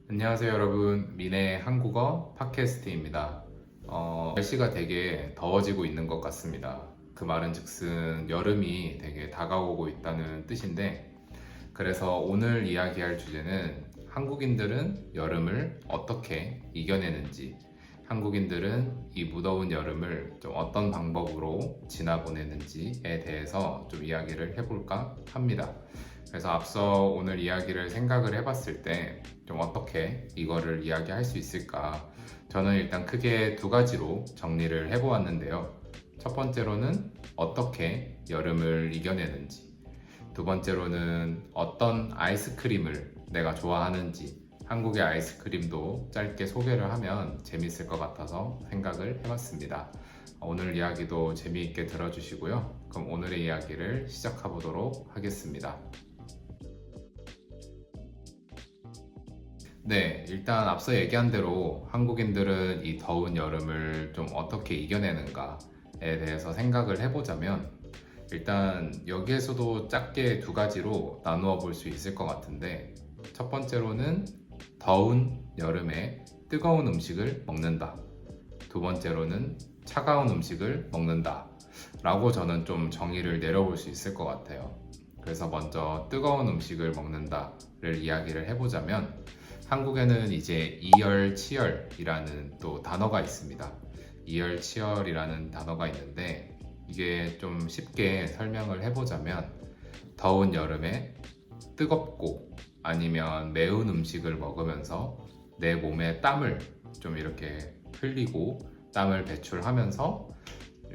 안녕하세요 여러분, 민의 한국어 팟캐스트입니다. 날씨가 되게 더워지고 있는 것 같습니다. 그 말은즉슨 여름이 되게 다가오고 있다는 뜻인데, 그래서 오늘 이야기할 주제는 한국인들은 여름을 어떻게 이겨내는지, 한국인들은 이 무더운 여름을 좀 어떤 방법으로 지나보내는지에 대해서 좀 이야기를 해볼까 합니다. 그래서 앞서 오늘 이야기를 생각을 해봤을 때 좀 어떻게 이거를 이야기할 수 있을까? 저는 일단 크게 두 가지로 정리를 해보았는데요. 첫 번째로는 어떻게 여름을 이겨내는지, 두 번째로는 어떤 아이스크림을 내가 좋아하는지, 한국의 아이스크림도 짧게 소개를 하면 재밌을 것 같아서 생각을 해봤습니다. 오늘 이야기도 재미있게 들어주시고요. 그럼 오늘의 이야기를 시작해 보도록 하겠습니다. 네, 일단 앞서 얘기한 대로 한국인들은 이 더운 여름을 좀 어떻게 이겨내는가에 대해서 생각을 해보자면, 일단 여기에서도 작게 두 가지로 나누어 볼 수 있을 것 같은데, 첫 번째로는 더운 여름에 뜨거운 음식을 먹는다. 두 번째로는 차가운 음식을 먹는다. 라고 저는 좀 정의를 내려볼 수 있을 것 같아요. 그래서 먼저 뜨거운 음식을 먹는다를 이야기를 해보자면, 한국에는 이제 이열치열이라는 또 단어가 있습니다. 이열치열이라는 단어가 있는데, 이게 좀 쉽게 설명을 해보자면, 더운 여름에 뜨겁고 아니면 매운 음식을 먹으면서 내 몸에 땀을 좀 이렇게 흘리고 땀을 배출하면서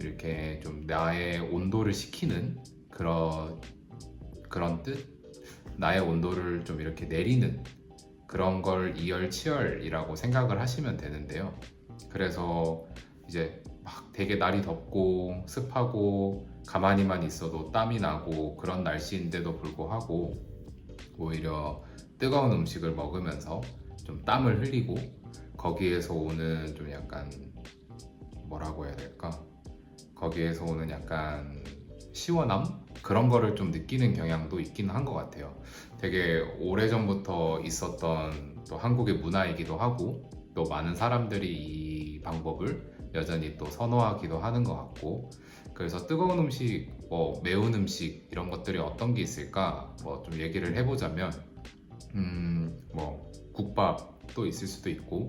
이렇게 좀 나의 온도를 식히는 그런 뜻? 나의 온도를 좀 이렇게 내리는 그런 걸 이열치열이라고 생각을 하시면 되는데요. 그래서 이제 막 되게 날이 덥고 습하고 가만히만 있어도 땀이 나고 그런 날씨인데도 불구하고 오히려 뜨거운 음식을 먹으면서 좀 땀을 흘리고, 거기에서 오는 좀 약간 뭐라고 해야 될까? 거기에서 오는 약간 시원함? 그런 거를 좀 느끼는 경향도 있긴 한 것 같아요. 되게 오래전부터 있었던 또 한국의 문화이기도 하고, 또 많은 사람들이 이 방법을 여전히 또 선호하기도 하는 것 같고, 그래서 뜨거운 음식, 매운 음식 이런 것들이 어떤 게 있을까 좀 얘기를 해보자면, 국밥도 있을 수도 있고,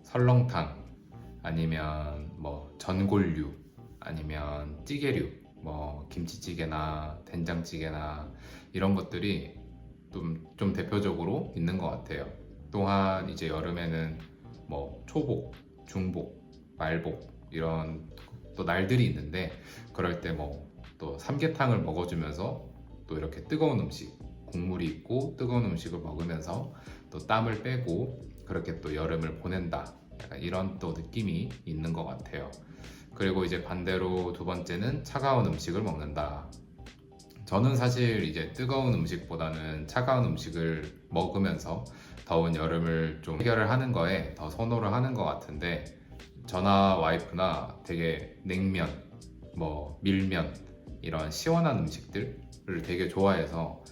설렁탕, 아니면 전골류, 아니면 찌개류, 김치찌개나 된장찌개나 이런 것들이 좀 대표적으로 있는 것 같아요. 또한 이제 여름에는 초복, 중복, 말복 이런 또 날들이 있는데, 그럴 때 또 삼계탕을 먹어주면서 또 이렇게 뜨거운 음식, 국물이 있고 뜨거운 음식을 먹으면서 또 땀을 빼고 그렇게 또 여름을 보낸다. 약간 이런 또 느낌이 있는 것 같아요. 그리고 이제 반대로 두 번째는 차가운 음식을 먹는다. 저는 사실 이제 뜨거운 음식보다는 차가운 음식을 먹으면서 더운 여름을 좀 해결을 하는 거에 더 선호를 하는 것 같은데, 저나 와이프나 되게 냉면, 밀면 이런 시원한 음식들을 되게 좋아해서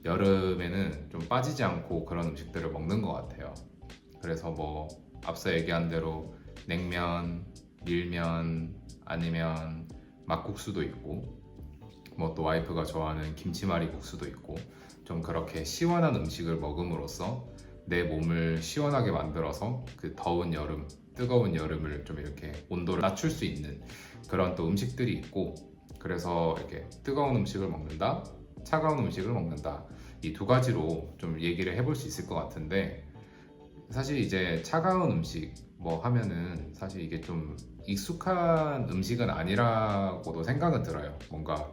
여름에는 좀 빠지지 않고 그런 음식들을 먹는 것 같아요. 그래서 앞서 얘기한 대로 냉면, 밀면, 아니면 막국수도 있고, 또 와이프가 좋아하는 김치말이 국수도 있고, 좀 그렇게 시원한 음식을 먹음으로써 내 몸을 시원하게 만들어서 그 더운 여름, 뜨거운 여름을 좀 이렇게 온도를 낮출 수 있는 그런 또 음식들이 있고, 그래서 이렇게 뜨거운 음식을 먹는다, 차가운 음식을 먹는다, 이 두 가지로 좀 얘기를 해볼 수 있을 것 같은데, 사실 이제 차가운 음식 하면은 사실 이게 좀 익숙한 음식은 아니라고도 생각은 들어요. 뭔가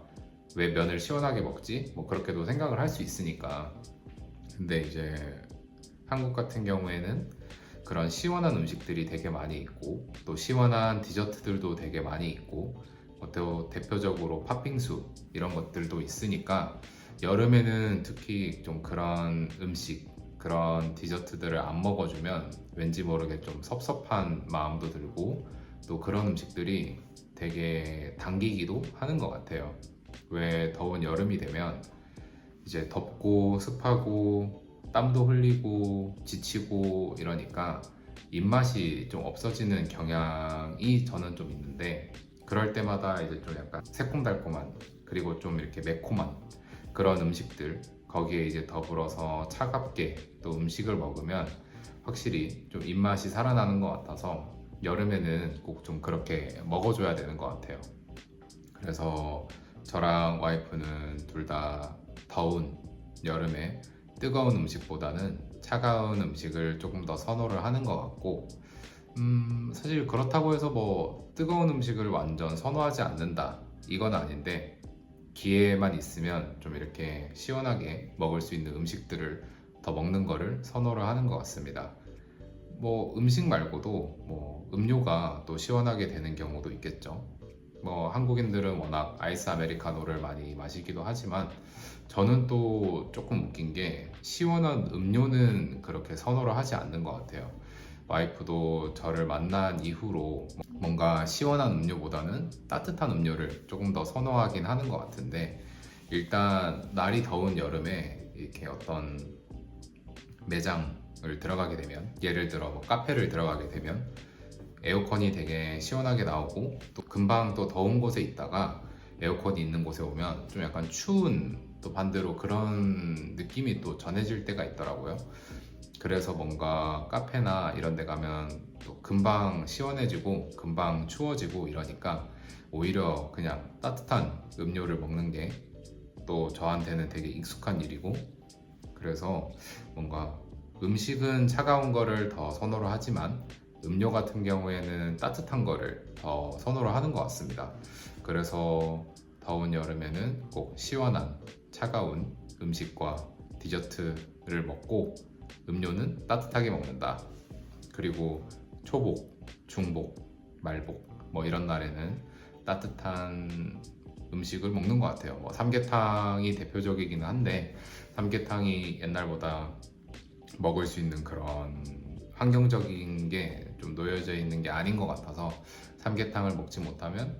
왜 면을 시원하게 먹지? 그렇게도 생각을 할 수 있으니까. 근데 이제 한국 같은 경우에는 그런 시원한 음식들이 되게 많이 있고, 또 시원한 디저트들도 되게 많이 있고, 또 대표적으로 팥빙수 이런 것들도 있으니까, 여름에는 특히 좀 그런 음식, 그런 디저트들을 안 먹어주면 왠지 모르게 좀 섭섭한 마음도 들고, 또 그런 음식들이 되게 당기기도 하는 것 같아요. 왜 더운 여름이 되면 이제 덥고 습하고 땀도 흘리고 지치고 이러니까 입맛이 좀 없어지는 경향이 저는 좀 있는데, 그럴 때마다 이제 좀 약간 새콤달콤한, 그리고 좀 이렇게 매콤한 그런 음식들, 거기에 이제 더불어서 차갑게 또 음식을 먹으면 확실히 좀 입맛이 살아나는 것 같아서 여름에는 꼭 좀 그렇게 먹어줘야 되는 것 같아요. 그래서 저랑 와이프는 둘 다 더운 여름에 뜨거운 음식보다는 차가운 음식을 조금 더 선호를 하는 것 같고, 사실 그렇다고 해서 뭐 뜨거운 음식을 완전 선호하지 않는다 이건 아닌데, 기회만 있으면 좀 이렇게 시원하게 먹을 수 있는 음식들을 더 먹는 거를 선호를 하는 것 같습니다. 뭐 음식 말고도 뭐 음료가 또 시원하게 되는 경우도 있겠죠. 뭐 한국인들은 워낙 아이스 아메리카노를 많이 마시기도 하지만, 저는 또 조금 웃긴 게 시원한 음료는 그렇게 선호를 하지 않는 것 같아요. 와이프도 저를 만난 이후로 뭔가 시원한 음료보다는 따뜻한 음료를 조금 더 선호하긴 하는 것 같은데, 일단 날이 더운 여름에 이렇게 어떤 매장을 들어가게 되면, 예를 들어 뭐 카페를 들어가게 되면 에어컨이 되게 시원하게 나오고, 또 금방 또 더운 곳에 있다가 에어컨이 있는 곳에 오면 좀 약간 추운, 또 반대로 그런 느낌이 또 전해질 때가 있더라고요. 그래서 뭔가 카페나 이런 데 가면 또 금방 시원해지고 금방 추워지고 이러니까 오히려 그냥 따뜻한 음료를 먹는 게 또 저한테는 되게 익숙한 일이고, 그래서 뭔가 음식은 차가운 거를 더 선호를 하지만 음료 같은 경우에는 따뜻한 거를 더 선호를 하는 것 같습니다. 그래서 더운 여름에는 꼭 시원한 차가운 음식과 디저트를 먹고 음료는 따뜻하게 먹는다. 그리고 초복, 중복, 말복 뭐 이런 날에는 따뜻한 음식을 먹는 것 같아요. 뭐 삼계탕이 대표적이기는 한데, 삼계탕이 옛날보다 먹을 수 있는 그런 환경적인 게 좀 놓여져 있는 게 아닌 것 같아서, 삼계탕을 먹지 못하면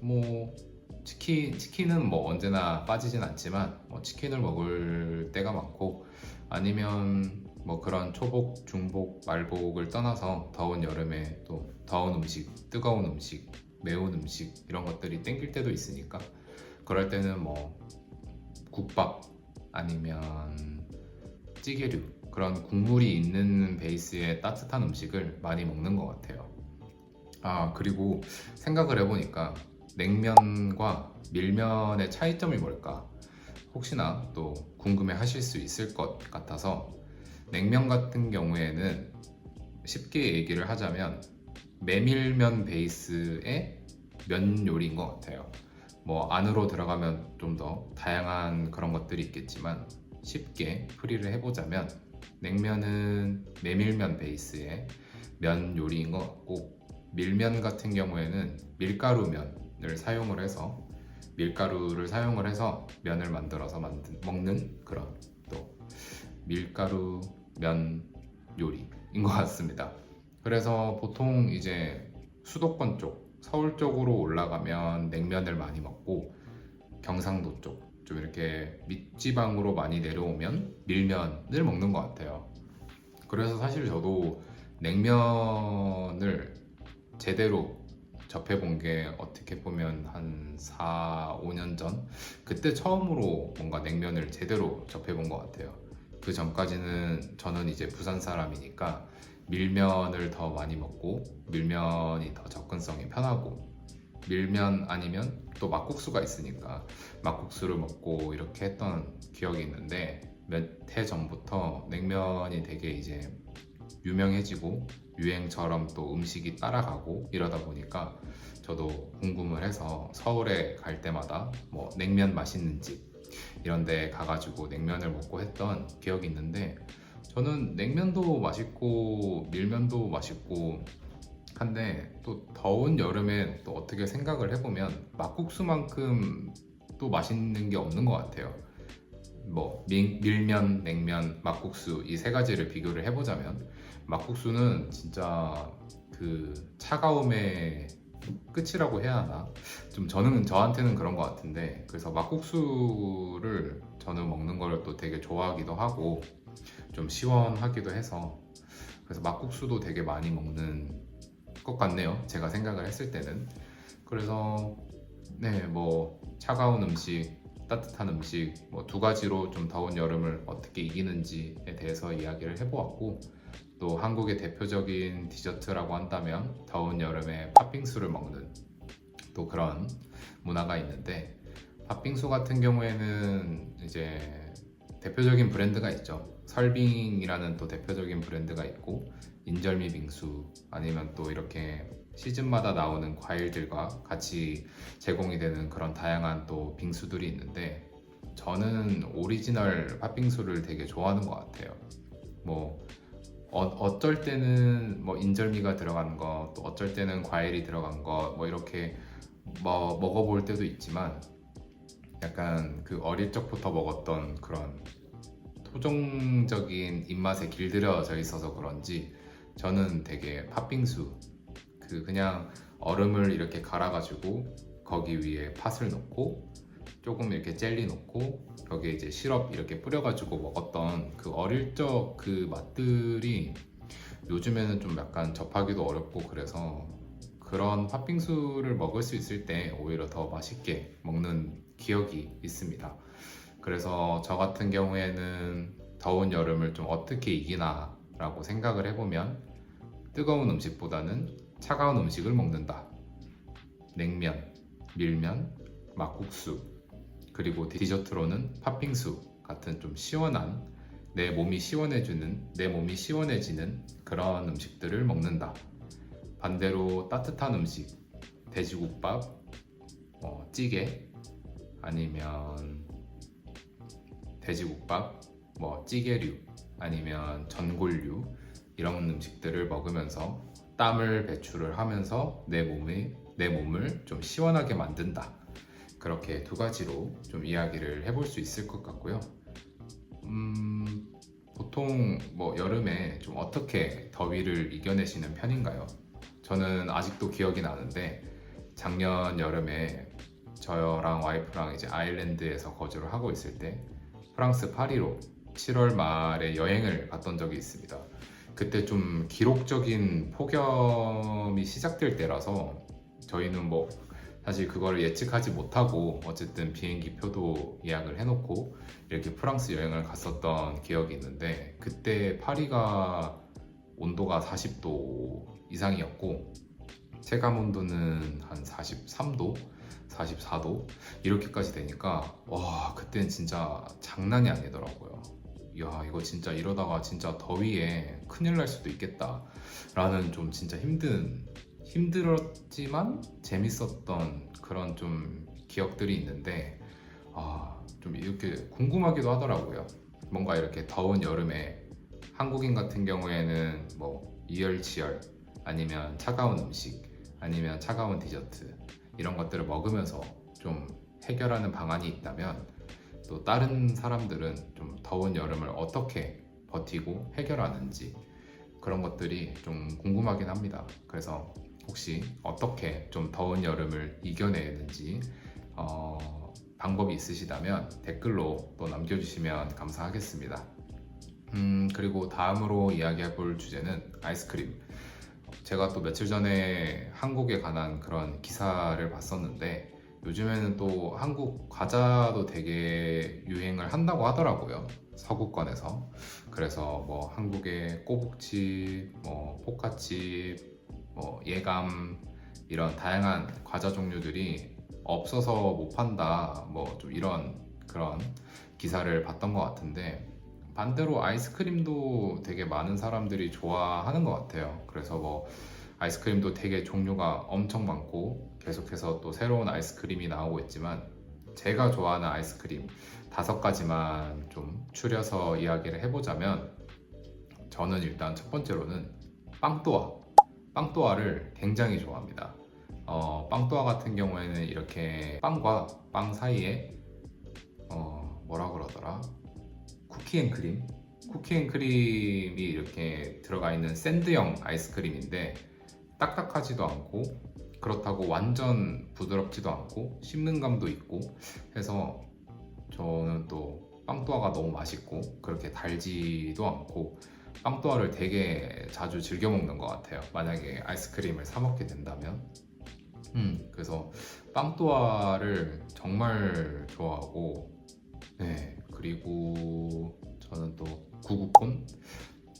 뭐 치킨은 뭐 언제나 빠지진 않지만 뭐 치킨을 먹을 때가 많고, 아니면 뭐 그런 초복, 중복, 말복을 떠나서 더운 여름에 또 더운 음식, 뜨거운 음식, 매운 음식 이런 것들이 땡길 때도 있으니까, 그럴 때는 뭐 국밥 아니면 찌개류, 그런 국물이 있는 베이스의 따뜻한 음식을 많이 먹는 것 같아요. 그리고 생각을 해보니까 냉면과 밀면의 차이점이 뭘까? 혹시나 또 궁금해 하실 수 있을 것 같아서, 냉면 같은 경우에는 쉽게 얘기를 하자면 메밀면 베이스의 면 요리인 것 같아요. 뭐 안으로 들어가면 좀 더 다양한 그런 것들이 있겠지만, 쉽게 풀이를 해보자면 냉면은 메밀면 베이스의 면 요리인 것 같고, 밀면 같은 경우에는 밀가루면을 사용을 해서 면을 만들어서 먹는 그런 또 밀가루 면 요리인 것 같습니다. 그래서 보통 이제 수도권 쪽, 서울 쪽으로 올라가면 냉면을 많이 먹고, 경상도 쪽 좀 이렇게 밑지방으로 많이 내려오면 밀면을 먹는 것 같아요. 그래서 사실 저도 냉면을 제대로 접해본 게 어떻게 보면 한 4, 5년 전? 그때 처음으로 뭔가 냉면을 제대로 접해본 것 같아요. 그 전까지는 저는 이제 부산 사람이니까 밀면을 더 많이 먹고, 밀면이 더 접근성이 편하고, 밀면 아니면 또 막국수가 있으니까 막국수를 먹고 이렇게 했던 기억이 있는데, 몇 해 전부터 냉면이 되게 이제 유명해지고 유행처럼 또 음식이 따라가고 이러다 보니까 저도 궁금을 해서 서울에 갈 때마다 뭐 냉면 맛있는 집 이런 데 가가지고 냉면을 먹고 했던 기억이 있는데, 저는 냉면도 맛있고 밀면도 맛있고 한데, 또 더운 여름에 또 어떻게 생각을 해보면 막국수만큼 또 맛있는 게 없는 것 같아요. 뭐 밀면, 냉면, 막국수 이 세 가지를 비교를 해보자면, 막국수는 진짜 그 차가움의 끝이라고 해야 하나? 좀 저한테는 그런 것 같은데, 그래서 막국수를 저는 먹는 걸 또 되게 좋아하기도 하고, 좀 시원하기도 해서, 그래서 막국수도 되게 많이 먹는 것 같네요, 제가 생각을 했을 때는. 그래서 네, 뭐 차가운 음식, 따뜻한 음식, 뭐 두 가지로 좀 더운 여름을 어떻게 이기는지에 대해서 이야기를 해보았고, 또 한국의 대표적인 디저트라고 한다면 더운 여름에 팥빙수를 먹는 또 그런 문화가 있는데, 팥빙수 같은 경우에는 이제 대표적인 브랜드가 있죠. 설빙이라는 또 대표적인 브랜드가 있고, 인절미 빙수, 아니면 또 이렇게 시즌마다 나오는 과일들과 같이 제공이 되는 그런 다양한 또 빙수들이 있는데, 저는 오리지널 팥빙수를 되게 좋아하는 것 같아요. 뭐 어쩔 때는 뭐 인절미가 들어간 거, 또 어쩔 때는 과일이 들어간 거, 뭐 이렇게 뭐 먹어볼 때도 있지만, 약간 그 어릴 적부터 먹었던 그런 토종적인 입맛에 길들여져 있어서 그런지 저는 되게 팥빙수, 그냥 얼음을 이렇게 갈아가지고 거기 위에 팥을 넣고 조금 이렇게 젤리 넣고 여기에 이제 시럽 이렇게 뿌려가지고 먹었던 그 어릴 적 그 맛들이 요즘에는 좀 약간 접하기도 어렵고, 그래서 그런 팥빙수를 먹을 수 있을 때 오히려 더 맛있게 먹는 기억이 있습니다. 그래서 저 같은 경우에는 더운 여름을 좀 어떻게 이기나 라고 생각을 해보면, 뜨거운 음식보다는 차가운 음식을 먹는다. 냉면, 밀면, 막국수, 그리고 디저트로는 팥빙수 같은 좀 시원한, 내 몸이 시원해지는 그런 음식들을 먹는다. 반대로 따뜻한 음식, 돼지국밥, 찌개, 아니면 돼지국밥, 뭐 찌개류, 아니면 전골류, 이런 음식들을 먹으면서 땀을 배출을 하면서 내 몸을 좀 시원하게 만든다. 그렇게 두 가지로 좀 이야기를 해볼 수 있을 것 같고요. 보통 뭐 여름에 좀 어떻게 더위를 이겨내시는 편인가요? 저는 아직도 기억이 나는데, 작년 여름에 저랑 와이프랑 이제 아일랜드에서 거주를 하고 있을 때 프랑스 파리로 7월 말에 여행을 갔던 적이 있습니다. 그때 좀 기록적인 폭염이 시작될 때라서 저희는 뭐 사실 그거를 예측하지 못하고 어쨌든 비행기 표도 예약을 해놓고 이렇게 프랑스 여행을 갔었던 기억이 있는데, 그때 파리가 온도가 40도 이상이었고 체감 온도는 한 43도, 44도 이렇게까지 되니까, 와, 그땐 진짜 장난이 아니더라고요. 야, 이거 진짜 이러다가 진짜 더위에 큰일 날 수도 있겠다 라는 좀 진짜 힘들었지만 재밌었던 그런 좀 기억들이 있는데, 좀 이렇게 궁금하기도 하더라고요. 뭔가 이렇게 더운 여름에 한국인 같은 경우에는 뭐 이열치열, 아니면 차가운 음식, 아니면 차가운 디저트, 이런 것들을 먹으면서 좀 해결하는 방안이 있다면, 또 다른 사람들은 좀 더운 여름을 어떻게 버티고 해결하는지, 그런 것들이 좀 궁금하긴 합니다. 그래서 혹시 어떻게 좀 더운 여름을 이겨내는지 방법이 있으시다면 댓글로 또 남겨주시면 감사하겠습니다. 그리고 다음으로 이야기해 볼 주제는 아이스크림. 제가 또 며칠 전에 한국에 관한 그런 기사를 봤었는데, 요즘에는 또 한국 과자도 되게 유행을 한다고 하더라고요, 서구권에서. 그래서 뭐 한국의 꼬북칩, 뭐 포카칩, 뭐 예감, 이런 다양한 과자 종류들이 없어서 못 판다, 뭐 좀 이런 그런 기사를 봤던 것 같은데, 반대로 아이스크림도 되게 많은 사람들이 좋아하는 것 같아요. 그래서 뭐 아이스크림도 되게 종류가 엄청 많고 계속해서 또 새로운 아이스크림이 나오고 있지만, 제가 좋아하는 아이스크림 5가지만 좀 추려서 이야기를 해보자면, 저는 일단 첫 번째로는 빵또아를 굉장히 좋아합니다. 빵또아 같은 경우에는 이렇게 빵과 빵 사이에 뭐라 그러더라? 쿠키앤크림이 이렇게 들어가 있는 샌드형 아이스크림인데, 딱딱하지도 않고 그렇다고 완전 부드럽지도 않고 씹는 감도 있고 해서, 저는 또 빵또아가 너무 맛있고 그렇게 달지도 않고 빵또아를 되게 자주 즐겨 먹는 것 같아요. 만약에 아이스크림을 사 먹게 된다면. 그래서 빵또아를 정말 좋아하고, 네, 그리고 저는 또 구구콘,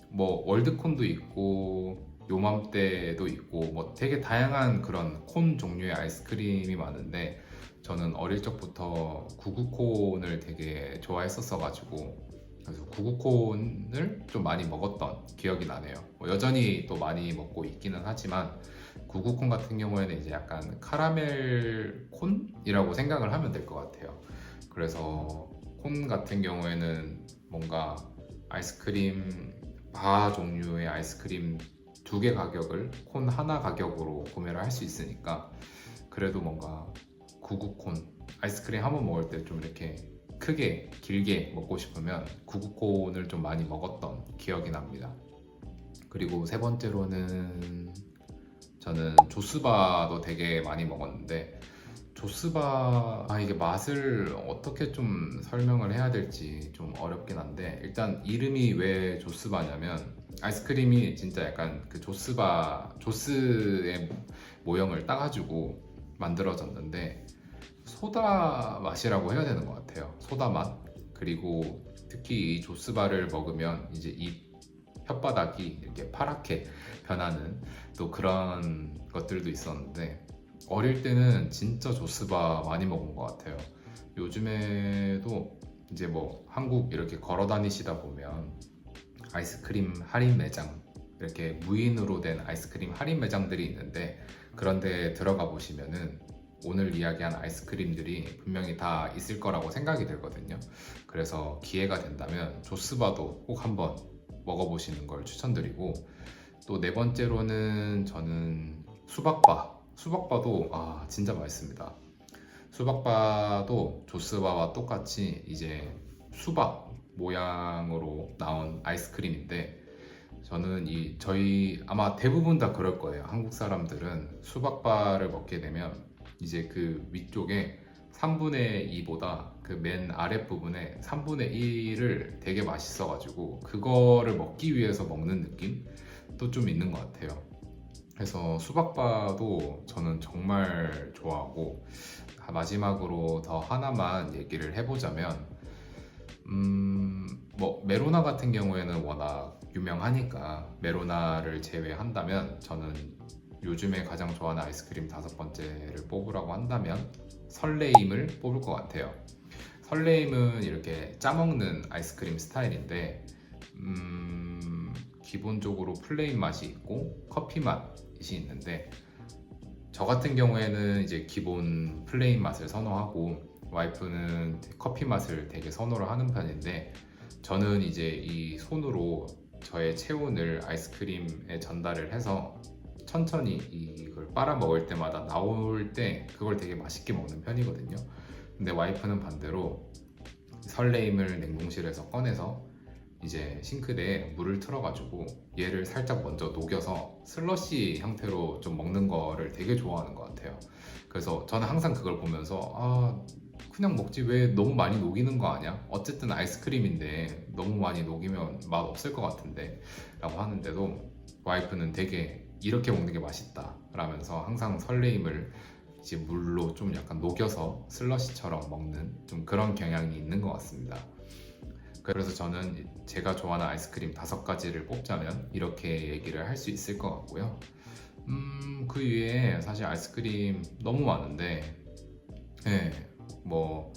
뭐 월드콘도 있고 요맘때도 있고 뭐 되게 다양한 그런 콘 종류의 아이스크림이 많은데 저는 어릴 적부터 구구콘을 되게 좋아했었어 가지고 그래서 구구콘을 좀 많이 먹었던 기억이 나네요. 뭐 여전히 또 많이 먹고 있기는 하지만 구구콘 같은 경우에는 이제 약간 카라멜 콘이라고 생각을 하면 될 것 같아요. 그래서 콘 같은 경우에는 뭔가 아이스크림 바 종류의 아이스크림 2개 가격을 콘 하나 가격으로 구매를 할 수 있으니까 그래도 뭔가 구구콘 아이스크림 한번 먹을 때 좀 이렇게 크게 길게 먹고 싶으면 구구콘을 좀 많이 먹었던 기억이 납니다. 그리고 세 번째로는 저는 조스바도 되게 많이 먹었는데 조스바 이게 맛을 어떻게 좀 설명을 해야 될지 좀 어렵긴 한데 일단 이름이 왜 조스바냐면 아이스크림이 진짜 약간 그 조스의 모형을 따가지고 만들어졌는데 소다 맛이라고 해야 되는 것 같아요. 소다 맛. 그리고 특히 이 조스바를 먹으면 이제 입 혓바닥이 이렇게 파랗게 변하는 또 그런 것들도 있었는데 어릴 때는 진짜 조스바 많이 먹은 것 같아요. 요즘에도 이제 뭐 한국 이렇게 걸어 다니시다 보면 아이스크림 할인 매장 이렇게 무인으로 된 아이스크림 할인 매장들이 있는데 그런데 들어가 보시면은 오늘 이야기한 아이스크림들이 분명히 다 있을 거라고 생각이 들거든요. 그래서 기회가 된다면 조스바도 꼭 한번 먹어보시는 걸 추천드리고 또 네 번째로는 저는 수박바도 진짜 맛있습니다. 수박바도 조스바와 똑같이 이제 수박 모양으로 나온 아이스크림인데 저는 저희 아마 대부분 다 그럴 거예요. 한국 사람들은 수박바를 먹게 되면 이제 그 위쪽에 3분의 2보다 그 맨 아랫부분에 3분의 1을 되게 맛있어가지고 그거를 먹기 위해서 먹는 느낌도 좀 있는 것 같아요. 그래서 수박바도 저는 정말 좋아하고 마지막으로 더 하나만 얘기를 해보자면 뭐 메로나 같은 경우에는 워낙 유명하니까 메로나를 제외한다면 저는 요즘에 가장 좋아하는 아이스크림 5번째를 뽑으라고 한다면 설레임을 뽑을 것 같아요. 설레임은 이렇게 짜먹는 아이스크림 스타일인데 기본적으로 플레인 맛이 있고 커피 맛이 있는데 저 같은 경우에는 이제 기본 플레인 맛을 선호하고 와이프는 커피 맛을 되게 선호를 하는 편인데 저는 이제 이 손으로 저의 체온을 아이스크림에 전달을 해서 천천히 이걸 빨아 먹을 때마다 나올 때 그걸 되게 맛있게 먹는 편이거든요. 근데 와이프는 반대로 설레임을 냉동실에서 꺼내서 이제 싱크대에 물을 틀어가지고 얘를 살짝 먼저 녹여서 슬러시 형태로 좀 먹는 거를 되게 좋아하는 것 같아요. 그래서 저는 항상 그걸 보면서 그냥 먹지 왜 너무 많이 녹이는 거 아니야? 어쨌든 아이스크림인데 너무 많이 녹이면 맛 없을 것 같은데 라고 하는데도 와이프는 되게 이렇게 먹는 게 맛있다 라면서 항상 설레임을 이제 물로 좀 약간 녹여서 슬러시처럼 먹는 좀 그런 경향이 있는 것 같습니다. 그래서 저는 제가 좋아하는 아이스크림 5가지를 뽑자면 이렇게 얘기를 할 수 있을 것 같고요. 그 위에 사실 아이스크림 너무 많은데 뭐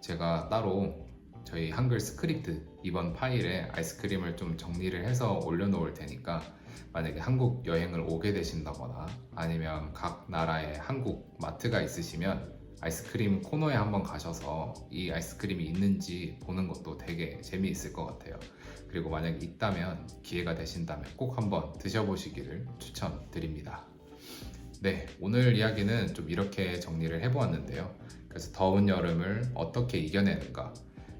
제가 따로 저희 한글 스크립트 이번 파일에 아이스크림을 좀 정리를 해서 올려놓을 테니까 만약에 한국 여행을 오게 되신다거나 아니면 각 나라에 한국 마트가 있으시면 아이스크림 코너에 한번 가셔서 이 아이스크림이 있는지 보는 것도 되게 재미있을 것 같아요. 그리고 만약에 있다면 기회가 되신다면 꼭 한번 드셔보시기를 추천드립니다. 네, 오늘 이야기는 좀 이렇게 정리를 해보았는데요. 그래서 더운 여름을 어떻게 이겨내는가,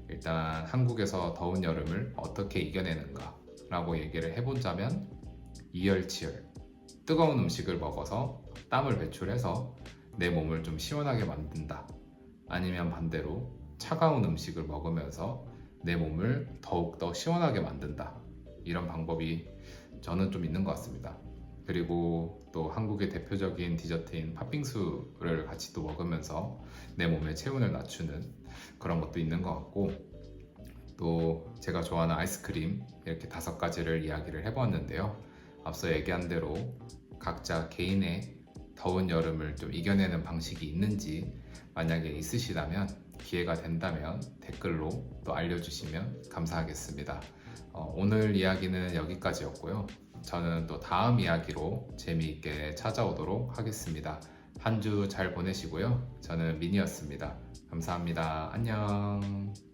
일단 한국에서 더운 여름을 어떻게 이겨내는가 라고 얘기를 해보자면 이열치열, 뜨거운 음식을 먹어서 땀을 배출해서 내 몸을 좀 시원하게 만든다. 아니면 반대로 차가운 음식을 먹으면서 내 몸을 더욱더 시원하게 만든다. 이런 방법이 저는 좀 있는 것 같습니다. 그리고 또 한국의 대표적인 디저트인 팥빙수를 같이 또 먹으면서 내 몸의 체온을 낮추는 그런 것도 있는 것 같고, 또 제가 좋아하는 아이스크림 이렇게 5가지를 이야기를 해보았는데요. 앞서 얘기한 대로 각자 개인의 더운 여름을 좀 이겨내는 방식이 있는지 만약에 있으시다면 기회가 된다면 댓글로 또 알려주시면 감사하겠습니다. 오늘 이야기는 여기까지였고요. 저는 또 다음 이야기로 재미있게 찾아오도록 하겠습니다. 한 주 잘 보내시고요. 저는 미니였습니다. 감사합니다. 안녕.